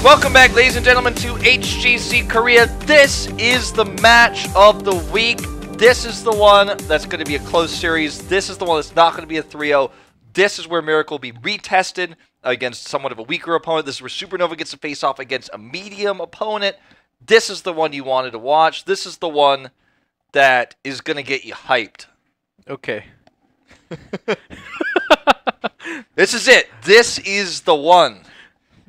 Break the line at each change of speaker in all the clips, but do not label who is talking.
Welcome back, ladies and gentlemen, to HGC Korea. This is the match of the week. This is the one that's going to be a close series. This is the one that's not going to be a 3-0. This is where Miracle will be retested against somewhat of a weaker opponent. This is where Supernova gets to face off against a medium opponent. This is the one you wanted to watch. This is the one that is going to get you hyped.
Okay.
This is it. This is the one.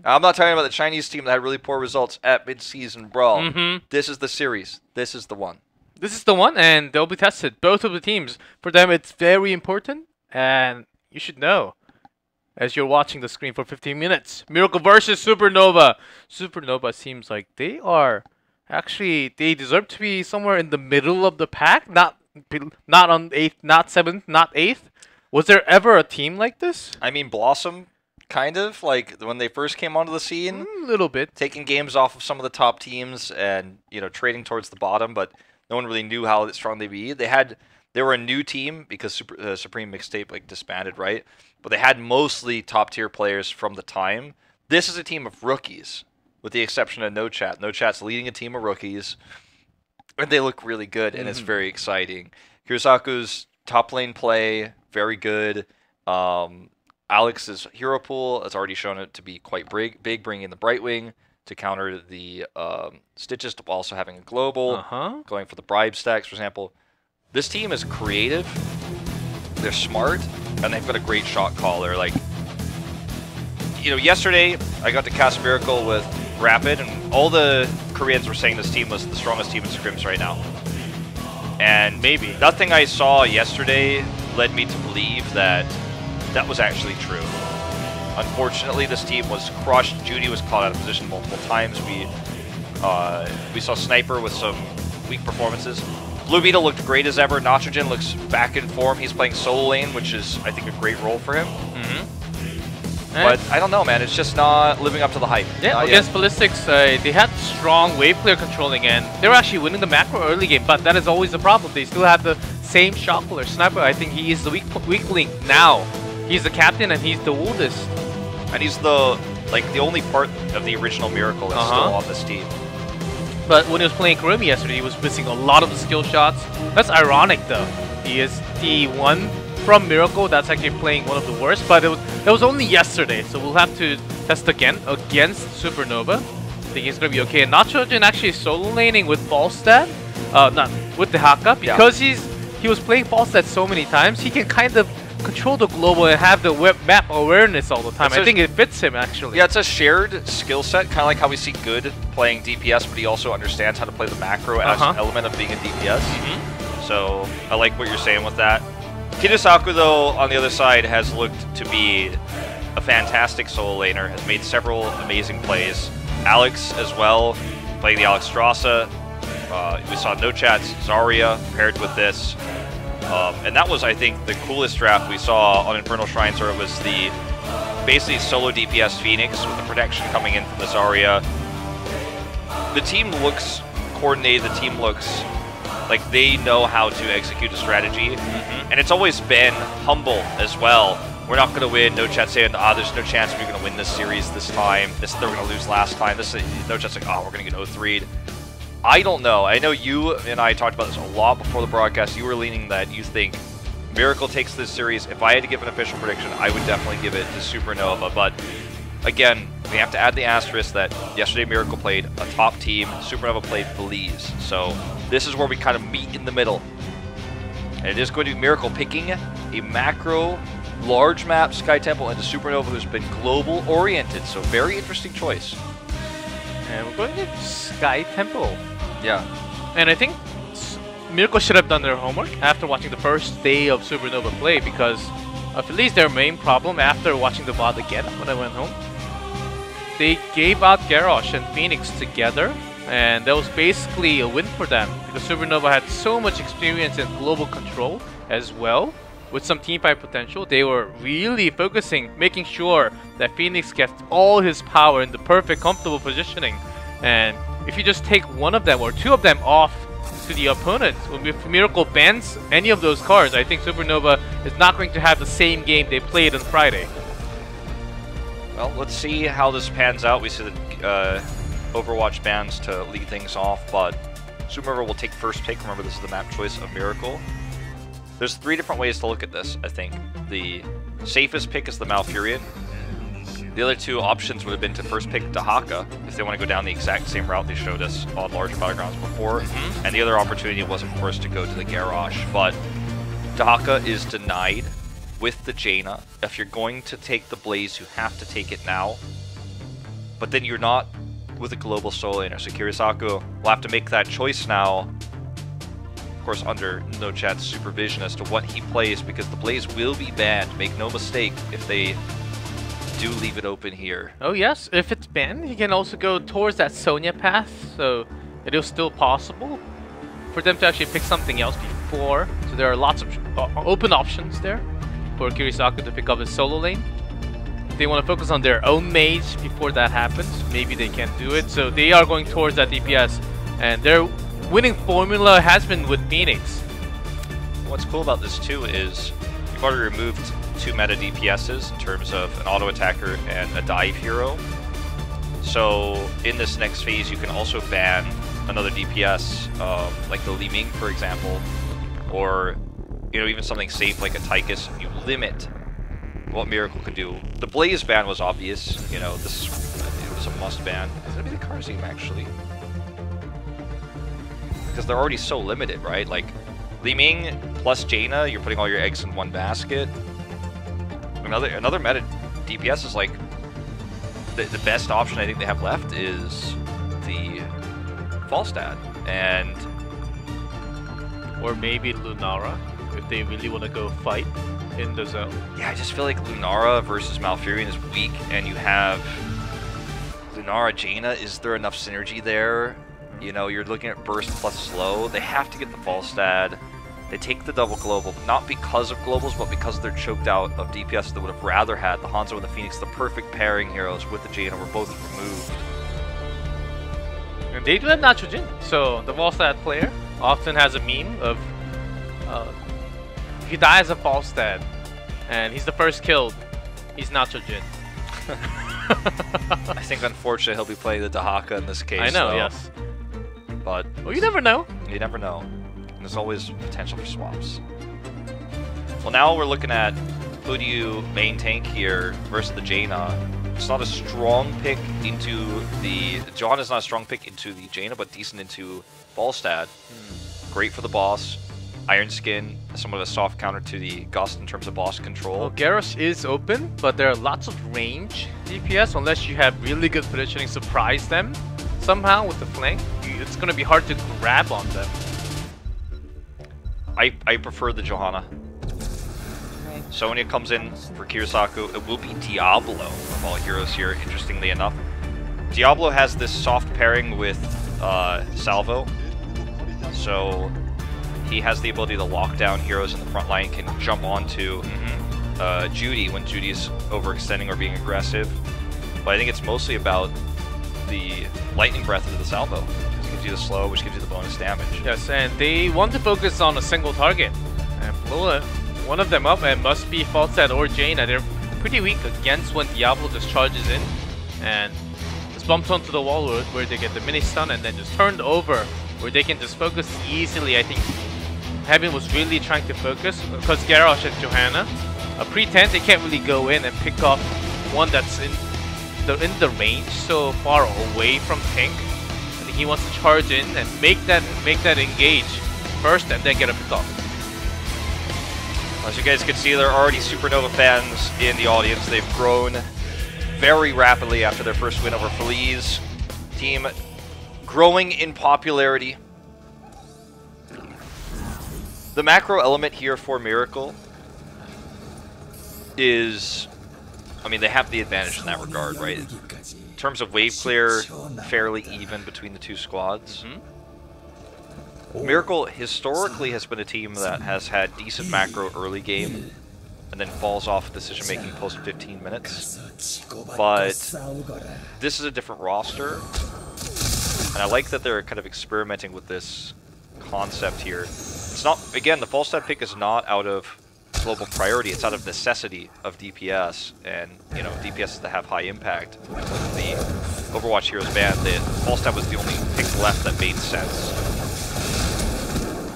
I'm not talking about the Chinese team that had really poor results at mid-season brawl. This is the series. This is the one.
This is the one, and they'll be tested. Both of the teams. For them, it's very important, and you should know as you're watching the screen for 15 minutes. Miracle versus Supernova. Supernova seems like they are actually, they deserve to be somewhere in the middle of the pack. Not on 8th, not 7th, not 8th. Was there ever a team like this?
I mean, Blossom, kind of, like when they first came onto the scene.
A little bit.
Taking games off of some of the top teams and, you know, trading towards the bottom, but no one really knew how strong they'd be. They were a new team because Supreme Mixtape like disbanded, right? But they had mostly top-tier players from the time. This is a team of rookies, with the exception of No Chat. No Chat's leading a team of rookies, and they look really good, and it's very exciting. Kirisaku's top lane play, very good. Alex's hero pool has already shown it to be quite big, bringing in the Brightwing to counter the Stitches, while also having a global, going for the bribe stacks, for example. This team is creative, they're smart, and they've got a great shot caller. Like, you know, yesterday I got to cast Miracle with Rapid, and all the Koreans were saying this team was the strongest team in scrims right now. And
maybe
nothing I saw yesterday led me to believe that that was actually true. Unfortunately, this team was crushed. Judy was caught out of position multiple times. We saw Sniper with some weak performances. Blue Beetle looked great as ever. Nitrogen looks back in form. He's playing solo lane, which is, I think, a great role for him. But I don't know, man. It's just not living up to the hype.
Yeah, against Ballistics, they had strong wave clear controlling, and they were actually winning the macro early game, but that is always the problem. They still have the same shot caller. Sniper, I think he is the weak link now. He's the captain, and he's the oldest.
And he's the only part of the original Miracle that's still on this team.
But when he was playing Kurumi yesterday, he was missing a lot of the skill shots. That's ironic, though. He is the one from Miracle that's actually playing one of the worst, but it was only yesterday, so we'll have to test again against Supernova. I think he's gonna be okay. And Nitrogen actually solo laning with Falstad, not with the Haka, because he was playing Falstad so many times. He can kind of control the global and have the map awareness all the time. I think it fits him, actually.
Yeah, it's a shared skill set, kind of like how we see Good playing DPS, but he also understands how to play the macro as an element of being a DPS. So I like what you're saying with that. Kirisaku, though, on the other side, has looked to be a fantastic solo laner, has made several amazing plays. Alex, as well, playing the Alex Strasza. We saw No Chat's Zarya paired with this. And that was, I think, the coolest draft we saw on Infernal Shrines, where it was the basically solo DPS Phoenix with the protection coming in from the Zarya. The team looks coordinated, the team looks like they know how to execute a strategy. And it's always been humble as well. We're not going to win. No Chat saying, there's no chance we're going to win this series this time. They were going to lose last time. No Chat's like, we're going to get 0-3'd. I don't know. I know you and I talked about this a lot before the broadcast. You were leaning that you think Miracle takes this series. If I had to give an official prediction, I would definitely give it to Supernova. But again, we have to add the asterisk that yesterday Miracle played a top team. Supernova played Belize. So this is where we kind of meet in the middle. And it is going to be Miracle picking a macro, large map Sky Temple into Supernova, who's been global oriented. So very interesting choice.
And we're going to Sky Temple.
Yeah.
And I think Miracle should have done their homework after watching the first day of Supernova play, because of at least their main problem after watching the VOD again when I went home. They gave out Garrosh and Phoenix together, and that was basically a win for them, because Supernova had so much experience in global control as well. With some teamfight potential, they were really focusing, making sure that Phoenix gets all his power in the perfect, comfortable positioning. And if you just take one of them or two of them off to the opponent, if Miracle bans any of those cards, I think Supernova is not going to have the same game they played on Friday.
Well, let's see how this pans out. We see the Overwatch bans to lead things off, but Supernova will take first pick. Remember, this is the map choice of Miracle. There's 3 different ways to look at this, I think. The safest pick is the Malfurion. The other 2 options would have been to first pick Dahaka, if they want to go down the exact same route they showed us on larger battlegrounds before. And the other opportunity was, of course, to go to the Garrosh. But Dahaka is denied with the Jaina. If you're going to take the Blaze, you have to take it now. But then you're not with a global solo laner, so Kirisaku will have to make that choice now. Of course, under No Chat's supervision as to what he plays, because the Blaze will be banned. Make no mistake if they do leave it open here.
Oh yes, if it's banned, you can also go towards that Sonya path, so it is still possible for them to actually pick something else before. So there are lots of open options there for Kirisaku to pick up his solo lane. If they want to focus on their own mage before that happens, maybe they can do it. So they are going towards that DPS, and their winning formula has been with Phoenix.
What's cool about this too is you've already removed 2 meta DPSs in terms of an auto attacker and a dive hero. So in this next phase, you can also ban another DPS, like the Li Ming, for example, or even something safe like a Tychus. You limit what Miracle could do. The Blaze ban was obvious. This it was a must ban. Is it gonna be the Karzim actually? Because they're already so limited, right? Like Li Ming plus Jaina, you're putting all your eggs in one basket. Another meta DPS is like the best option I think they have left is the Falstad, and
or maybe Lunara if they really want to go fight in the zone.
Yeah, I just feel like Lunara versus Malfurion is weak, and you have Lunara Jaina. Is there enough synergy there? You're looking at burst plus slow. They have to get the Falstad. They take the double global, not because of globals, but because they're choked out of DPS that would have rather had the Hanzo and the Phoenix, the perfect pairing heroes with the Jaina, were both removed.
And they do have Nacho Jin, so the Falstad player often has a meme of if he dies a Falstad and he's the first killed, he's Nacho Jin.
I think unfortunately he'll be playing the Dahaka in this case.
I know, yes.
But
well, you never know.
You never know. There's always potential for swaps. Well, now we're looking at who do you main tank here versus the Jaina. It's not a strong pick into the... John is not a strong pick into the Jaina, but decent into Falstad. Great for the boss. Iron Skin, somewhat of a soft counter to the Gust in terms of boss control.
Well, Garrosh is open, but there are lots of range DPS. Unless you have really good positioning, surprise them somehow with the flank. It's going to be hard to grab on them.
I prefer the Johanna. Sonya comes in for Kirisaku. It will be Diablo of all heroes here, interestingly enough. Diablo has this soft pairing with Salvo. So he has the ability to lock down heroes in the front line, can jump onto Judy when Judy's overextending or being aggressive. But I think it's mostly about the Lightning Breath into the Salvo. Which gives you the slow, which gives you the bonus damage.
Yes, and they want to focus on a single target. And blow one of them up, and must be Falstad or Jaina. They're pretty weak against when Diablo just charges in and just bumps onto the wall where they get the mini stun, and then just turned over where they can just focus easily. I think Heaven was really trying to focus because Garrosh and Johanna pretend they can't really go in and pick off one that's in the range so far away from Pink. I think he wants to charge in and make that engage first and then get a pick off.
As you guys can see, there are already Supernova fans in the audience. They've grown very rapidly after their first win over Feliz. Team growing in popularity. The macro element here for Miracle is, I mean, they have the advantage in that regard, right? In terms of wave clear, fairly even between the two squads. Miracle historically has been a team that has had decent macro early game and then falls off decision making post 15 minutes. But this is a different roster, and I like that they're kind of experimenting with this concept here. It's not, again, the Falstad pick is not out of global priority. It's out of necessity of DPS, and you know DPS that have high impact. The Overwatch Heroes ban, the Falstaff was the only pick left that made sense.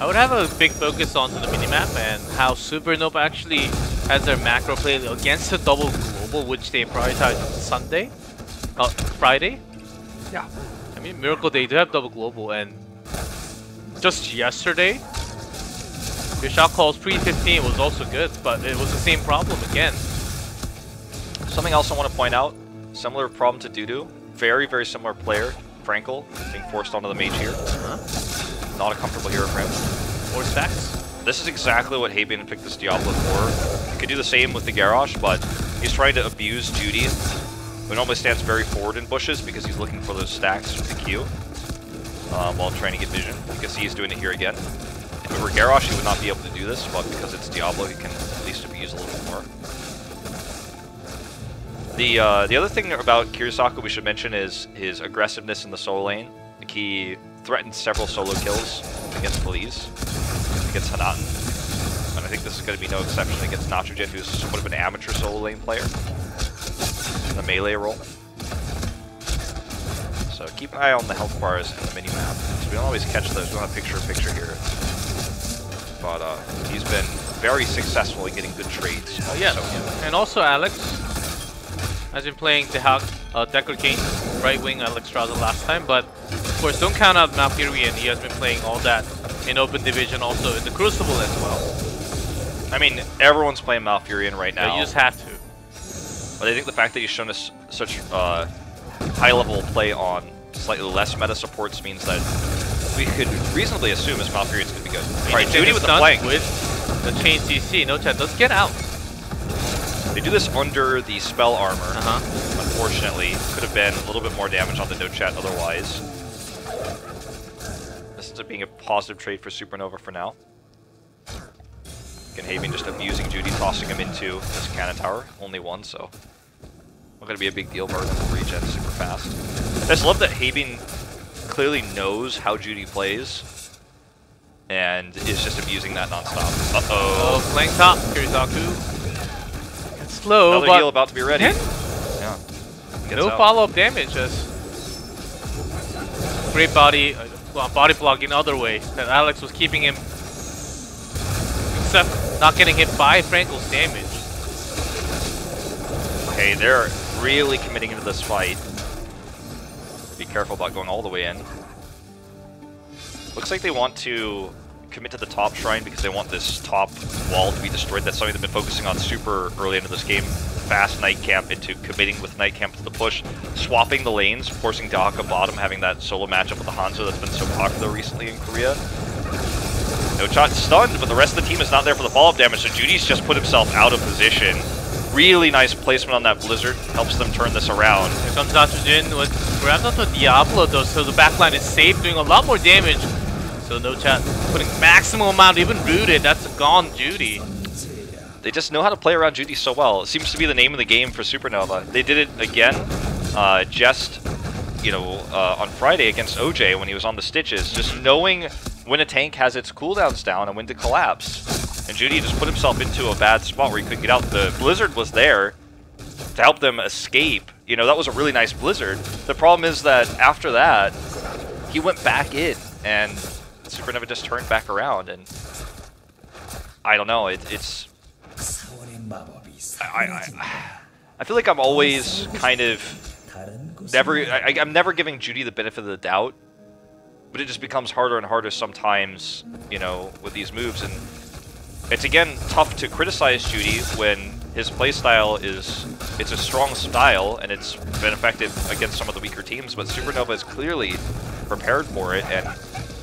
I would have a big focus onto the minimap and how Supernova actually has their macro play against the double global, which they prioritize on Friday.
Yeah.
I mean, Miracle, they do have double global, and just yesterday, your shot calls pre-15 was also good, but it was the same problem again.
Something else I want to point out, similar problem to Dudu, very, very similar player, Frankel, being forced onto the mage here. Not a comfortable hero for him.
More stacks.
This is exactly what Habian picked this Diablo for. You could do the same with the Garrosh, but he's trying to abuse Judy, who normally stands very forward in bushes because he's looking for those stacks with the Q while trying to get vision. You can see he's doing it here again. If it were Garrosh, he would not be able to do this, but because it's Diablo, he can at least abuse a little bit more. The other thing about Kirisaku we should mention is his aggressiveness in the solo lane. Like he threatened several solo kills against Feliz, against Hanaten, and I think this is going to be no exception against Nachogen, who's somewhat of an amateur solo lane player in the melee role. So keep an eye on the health bars and the minimap. So we don't always catch those. We don't have picture here. But he's been very successful in getting good trades.
Oh, yes. And also Alex has been playing Decker King, right wing Alexstrasza last time, but of course don't count out Malfurion. He has been playing all that in Open Division, also in the Crucible as well.
I mean, everyone's playing Malfurion right now.
Yeah, you just have to.
But I think the fact that he's shown us such high-level play on slightly less meta supports means that we could reasonably assume his Malfurion's going to be good. Alright, Judy with the flank.
With the chain CC, no chat, let's get out.
They do this under the spell armor. Unfortunately, could have been a little bit more damage on the no chat otherwise. This ends up being a positive trade for Supernova for now. Again, Havian just abusing Judy, tossing him into this cannon tower. Only one, so not going to be a big deal, but regen super fast. I just love that Havian clearly knows how Judy plays and is just abusing that nonstop.
Oh, flank top, Kirisaku. It's slow,
another
but
heal about to be ready.
Yeah. No follow-up damage. Just great body blocking other way that Alex was keeping him, except not getting hit by Frankel's damage.
Okay, they're really committing into this fight. Be careful about going all the way in. Looks like they want to commit to the top shrine because they want this top wall to be destroyed. That's something they've been focusing on super early into this game. Fast Night Camp into committing with Night Camp to the push. Swapping the lanes, forcing Dahaka bottom, having that solo matchup with the Hanzo that's been so popular recently in Korea. No shot stunned, but the rest of the team is not there for the follow-up damage, so Judy's just put himself out of position. Really nice placement on that Blizzard, helps them turn this around.
Here comes Nachogen with grabs onto Diablo though, so the backline is safe, doing a lot more damage. So no chat, putting maximum amount, even rooted, that's a gone Judy.
They just know how to play around Judy so well. It seems to be the name of the game for Supernova. They did it again, just, you know, on Friday against OJ when he was on the Stitches, just knowing when a tank has its cooldowns down and when to collapse. And Judy just put himself into a bad spot where he couldn't get out. The Blizzard was there to help them escape. You know, that was a really nice Blizzard. The problem is that after that, he went back in, and Supernova just turned back around, and I don't know, it's... I feel like I'm always kind of I'm never giving Judy the benefit of the doubt, but it just becomes harder and harder sometimes, you know, with these moves, and it's again tough to criticize Judy when his playstyle it's a strong style and it's been effective against some of the weaker teams, but Supernova is clearly prepared for it, and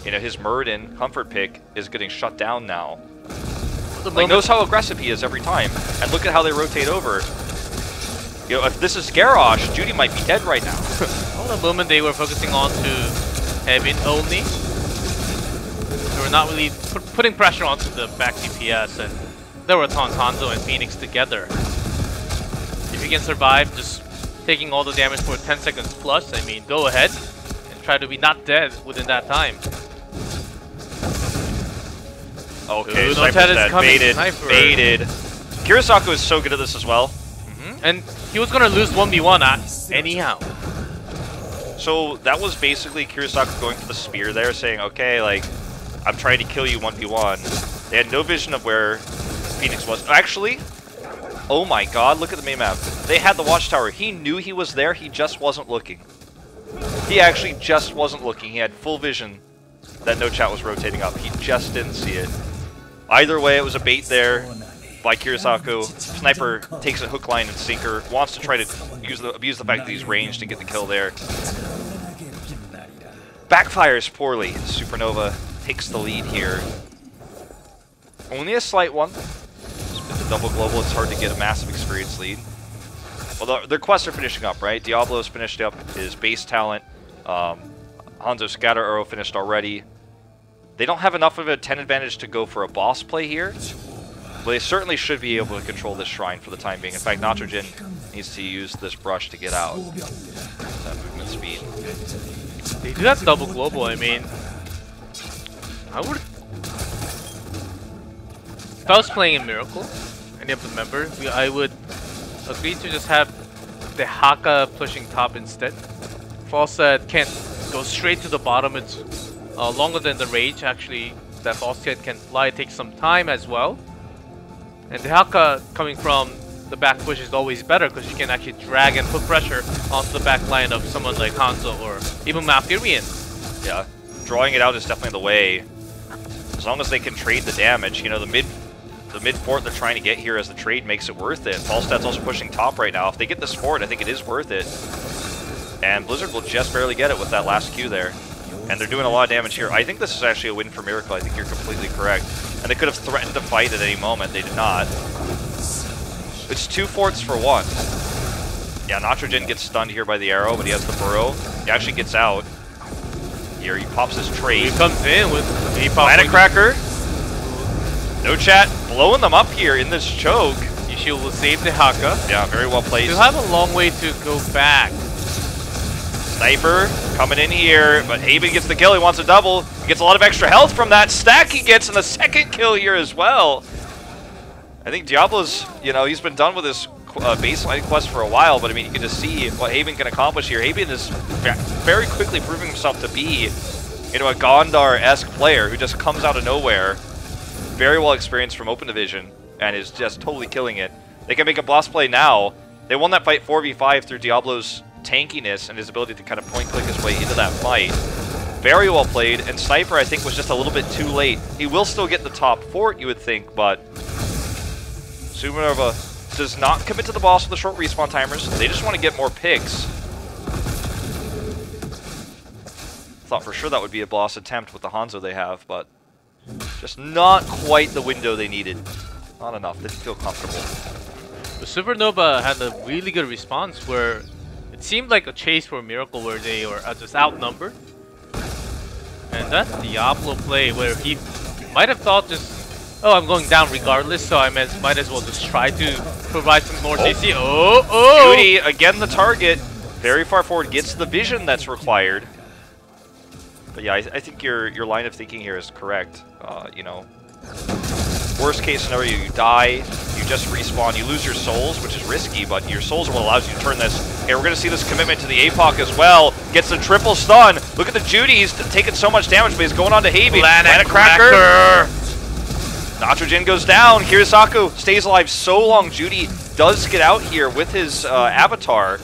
you know, his Muradin comfort pick is getting shut down now. Like, knows how aggressive he is every time, and look at how they rotate over. You know, if this is Garrosh, Judy might be dead right now.
Well, the moment they were focusing on to Heaven only, they were not really putting pressure onto the back DPS, and there were Hanzo and Phoenix together. If you can survive just taking all the damage for 10 seconds plus, I mean, go ahead and try to be not dead within that time.
Okay,
Ooh,
Sniper's dead. Baited. Baited. Kirisaku is so good at this as well.
And he was gonna lose 1v1 anyhow.
So that was basically Kirisaku going for the spear there, saying, okay, like, I'm trying to kill you 1v1. They had no vision of where Phoenix was. Actually, oh my god, look at the main map. They had the watchtower. He knew he was there, he just wasn't looking. He actually just wasn't looking. He had full vision that no chat was rotating up. He just didn't see it. Either way, it was a bait there by Kirisaku. Sniper takes a hook, line, and sinker. Wants to try to abuse the fact that he's ranged and get the kill there. Backfires poorly. Supernova takes the lead here. Only a slight one. With the double global, it's hard to get a massive experience lead. Well, their quests are finishing up, right? Diablo's finished up his base talent. Hanzo Scatter Arrow finished already. They don't have enough of a 10 advantage to go for a boss play here. But they certainly should be able to control this shrine for the time being. In fact, Nitrogen needs to use this brush to get out. That movement speed.
They do have double global, I mean... I would... If I was playing in Miracle, any of the members, I would agree to just have the Haka pushing top instead. Falset can't go straight to the bottom, it's longer than the rage actually. That Falset can fly, it takes some time as well. And the Haka coming from the back push is always better because you can actually drag and put pressure onto the back line of someone like Hanzo or even Malfurion.
Yeah, drawing it out is definitely the way. As long as they can trade the damage, you know, the mid fort they're trying to get here as the trade makes it worth it. Falstat's also pushing top right now. If they get this fort, I think it is worth it. And Blizzard will just barely get it with that last Q there. And they're doing a lot of damage here. I think this is actually a win for Miracle. I think you're completely correct. And they could have threatened to fight at any moment. They did not. It's 2 forts for 1. Yeah, Nitrogen gets stunned here by the arrow, but he has the burrow. He actually gets out. Here, he pops his trade.
He comes in with a
Planet Cracker. No chat, blowing them up here in this choke.
Yishio will save the Haka.
Yeah, very well played.
He'll have a long way to go back.
Sniper coming in here, but Haven gets the kill. He wants a double. He gets a lot of extra health from that stack he gets, and the second kill here as well. I think Diablo's, you know, he's been done with his baseline quest for a while, but I mean, you can just see what Haven can accomplish here. Haven is very quickly proving himself to be, you know, a Gondar-esque player who just comes out of nowhere. Very well experienced from Open Division, and is just totally killing it. They can make a boss play now. They won that fight 4v5 through Diablo's tankiness and his ability to kind of point-click his way into that fight. Very well played, and Sniper, I think, was just a little bit too late. He will still get the top fort, you would think, but Supernova does not commit to the boss with the short respawn timers. They just want to get more picks. Thought for sure that would be a boss attempt with the Hanzo they have, but just not quite the window they needed. Not enough. Didn't feel comfortable.
The Supernova had a really good response where it seemed like a chase for a Miracle where they were just outnumbered. And that Diablo play where he might have thought just, oh, I'm going down regardless, so I might as well just try to provide some more CC. Oh!
Judy, again the target. Very far forward, gets the vision that's required. But yeah, I think your line of thinking here is correct. You know, worst case scenario, you die, you just respawn, you lose your souls, which is risky, but your souls are what allows you to turn this. Okay, we're going to see this commitment to the APOC as well. Gets the triple stun. Look at the Judy, he's taking so much damage, but he's going on to Haven. Planet Cracker. Nitrogen goes down. Kirisaku stays alive so long. Judy does get out here with his avatar.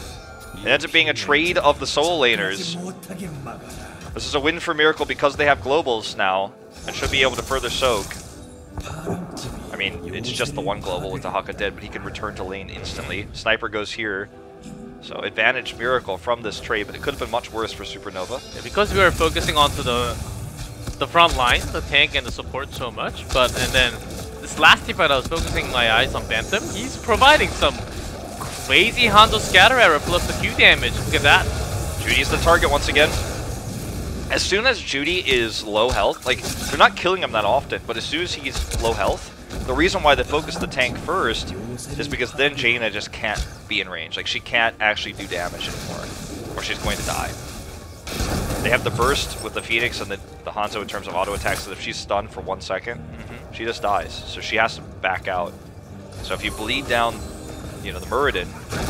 It ends up being a trade of the solo laners. This is a win for Miracle because they have globals now and should be able to further soak. I mean, it's just the one global with the Haka dead, but he can return to lane instantly. Sniper goes here. So advantage Miracle from this trade, but it could have been much worse for Supernova.
Yeah, because we were focusing onto the front line, the tank and the support so much, and then this last team fight I was focusing my eyes on Bantam. He's providing some crazy Hanzo Scatter Arrow plus the Q damage. Look at that.
Judy's the target once again. As soon as Judy is low health, like, they're not killing him that often, but as soon as he's low health, the reason why they focus the tank first is because then Jaina just can't be in range. Like, she can't actually do damage anymore, or she's going to die. They have the burst with the Phoenix and the Hanzo in terms of auto attacks, so if she's stunned for 1 second, she just dies. So she has to back out. So if you bleed down, you know, the Muradin,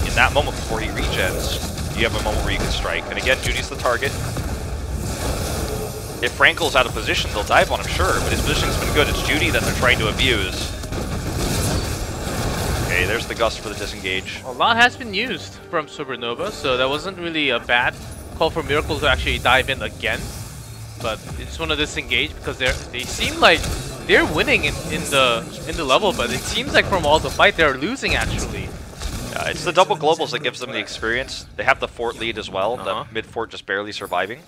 in that moment before he regens, you have a moment where you can strike. And again, Judy's the target. If Frankel's out of position, they'll dive on him, sure, but his position's been good. It's Judy that they're trying to abuse. Okay, there's the Gust for the disengage.
A lot has been used from Supernova, so that wasn't really a bad call for Miracle to actually dive in again. But they just want to disengage because they seem like they're winning in the level, but it seems like from all the fight they're losing actually.
Yeah, it's the double globals that gives them the experience. They have the fort lead as well, the mid fort just barely surviving.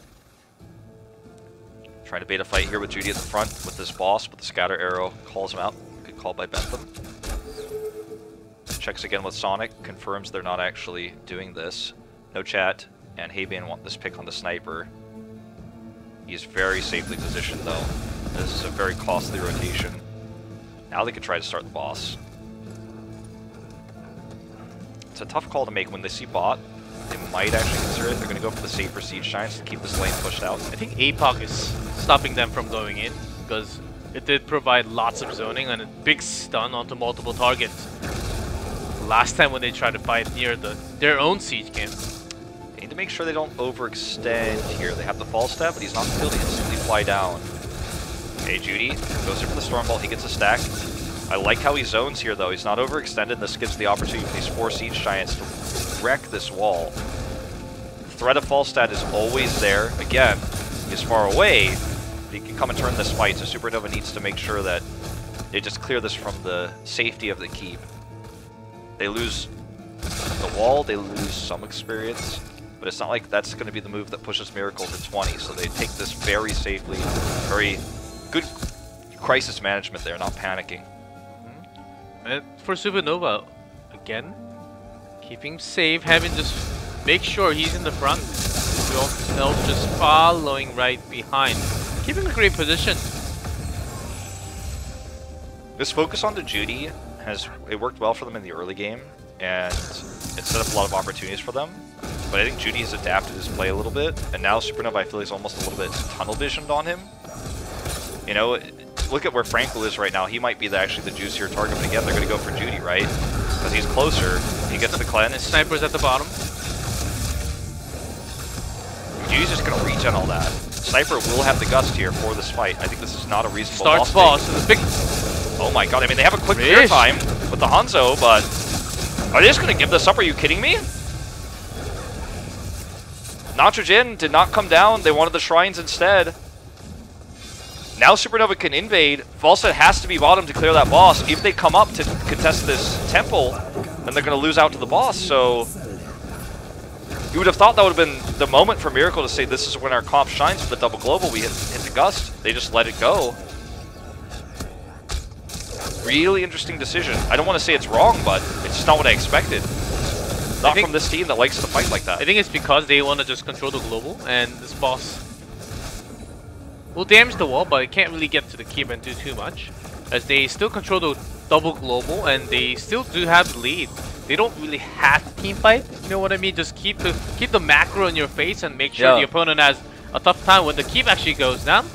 Trying to bait a fight here with Judy at the front with this boss, but the scatter arrow calls him out. Good call by Bentham. Checks again with Sonic, confirms they're not actually doing this. No chat, and Heibian want this pick on the sniper. He's very safely positioned though. This is a very costly rotation. Now they could try to start the boss. It's a tough call to make when they see bot. They might actually consider it. They're going to go for the safer Siege Giants to keep this lane pushed out.
I think APOC is stopping them from going in because it did provide lots of zoning and a big stun onto multiple targets. Last time when they tried to fight near their own siege camp.
They need to make sure they don't overextend here. They have the fall step, but he's not killed. He instantly fly down. Okay, Judy goes in for the Stormbolt. He gets a stack. I like how he zones here, though. He's not overextended. This gives the opportunity for these 4 Siege Giants to wreck this wall. The threat of Falstad is always there. Again, he's far away, but he can come and turn this fight, so Supernova needs to make sure that they just clear this from the safety of the keep. They lose the wall, they lose some experience, but it's not like that's going to be the move that pushes Miracle to 20, so they take this very safely. Very good crisis management there, not panicking.
And for Supernova, again, keeping safe, having just make sure he's in the front. Everyone else just following right behind. Keeping a great position.
This focus on the Judy it worked well for them in the early game, and it set up a lot of opportunities for them. But I think Judy has adapted his play a little bit, and now Supernova I feel he's almost a little bit tunnel visioned on him. You know, look at where Frankel is right now. He might be actually the juicier target, but again, they're going to go for Judy, right? Because he's closer. He gets the cleanse.
Sniper's at the bottom.
Judy's just going to regen all that. Sniper will have the Gust here for this fight. I think this is not a reasonable
Starts boss. So the big.
Oh my god, I mean, they have a quick clear time with the Hanzo, but are they just going to give this up? Are you kidding me? Nitrogen did not come down. They wanted the shrines instead. Now Supernova can invade. Falstad has to be bottom to clear that boss. If they come up to contest this temple, then they're going to lose out to the boss. So you would have thought that would have been the moment for Miracle to say, this is when our comp shines with the double global. We hit the Gust. They just let it go. Really interesting decision. I don't want to say it's wrong, but it's just not what I expected. Not from this team that likes to fight like that.
I think it's because they want to just control the global, and this boss will damage the wall, but it can't really get to the keep and do too much, as they still control the double global, and they still do have the lead. They don't really have to team fight, you know what I mean? Just keep the macro in your face and make sure the opponent has a tough time when the keep actually goes down.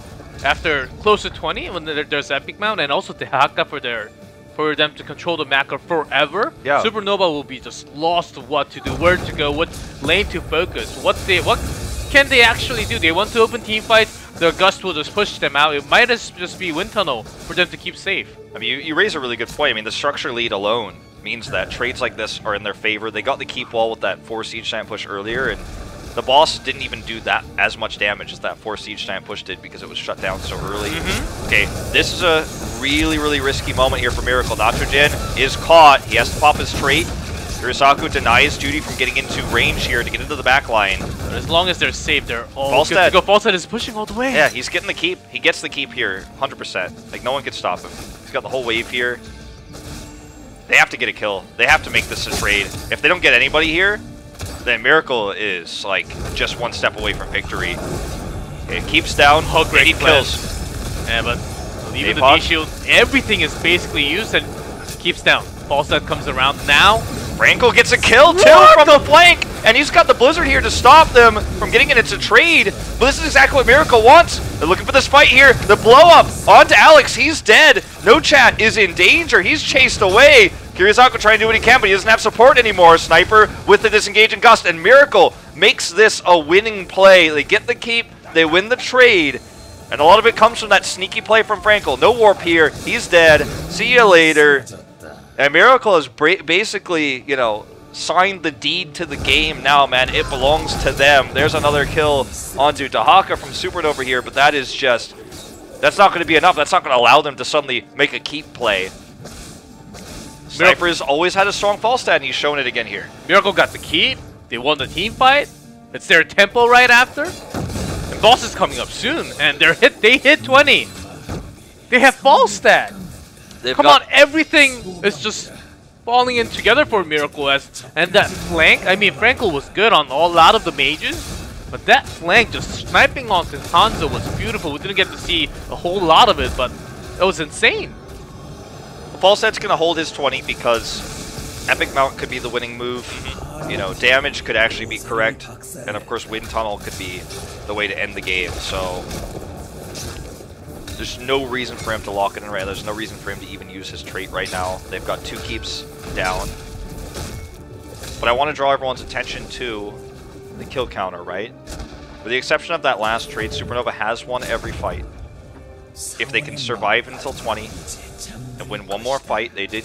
After close to 20, when there's Epic Mount, and also the Haka for them to control the macro forever, Supernova will be just lost to what to do, where to go, what lane to focus, what can they actually do? They want to open team fights, the Gust will just push them out. It might just be Wind Tunnel for them to keep safe.
I mean, you raise a really good point. I mean, the structure lead alone means that trades like this are in their favor. They got the keep wall with that 4 Siege Giant push earlier, and the boss didn't even do that as much damage as that 4 Siege Giant push did because it was shut down so early. Okay, this is a really, really risky moment here for Miracle. Nitrogen is caught. He has to pop his trait. Urisaku denies Judy from getting into range here to get into the back line.
But as long as they're safe, they're all good to go. Falstad is pushing all the way.
Yeah, he's getting the keep. He gets the keep here, 100%. Like, no one can stop him. He's got the whole wave here. They have to get a kill. They have to make this a trade. If they don't get anybody here, then Miracle is, like, just one step away from victory. Okay, it keeps down.
Oh, great
kills.
Yeah, but even the D-Shield, everything is basically used and keeps down. Falstad comes around now.
Frankel gets a kill, too, from the flank! and he's got the Blizzard here to stop them from getting it into trade, but this is exactly what Miracle wants. They're looking for this fight here. The blow-up onto Alex. He's dead. No Chat is in danger. He's chased away. Kirisaku trying to do what he can, but he doesn't have support anymore. Sniper with the disengaging Gust, and Miracle makes this a winning play. They get the keep, they win the trade, and a lot of it comes from that sneaky play from Frankel. No warp here. He's dead. See you later. And Miracle has basically, you know, signed the deed to the game now, man. It belongs to them. There's another kill onto Dahaka from Supernova here, but that is just, that's not going to be enough. That's not going to allow them to suddenly make a keep play. Sniper's always had a strong fall stat, and he's shown it again here.
Miracle got the keep. They won the team fight. It's their tempo right after. And Boss is coming up soon, and they hit 20. They have fall stat. Come on, everything is just falling in together for Miracle. And that flank, I mean, Frankel was good on a lot of the mages, but that flank just sniping onto Hanzo was beautiful. We didn't get to see a whole lot of it, but it was insane.
Falset's going to hold his 20 because Epic Mount could be the winning move. You know, damage could actually be correct. And of course, Wind Tunnel could be the way to end the game. So there's no reason for him to lock it in right now. There's no reason for him to even use his trait right now. They've got 2 keeps down. But I want to draw everyone's attention to the kill counter, right? With the exception of that last trait, Supernova has won every fight. If they can survive until 20 and win one more fight, they did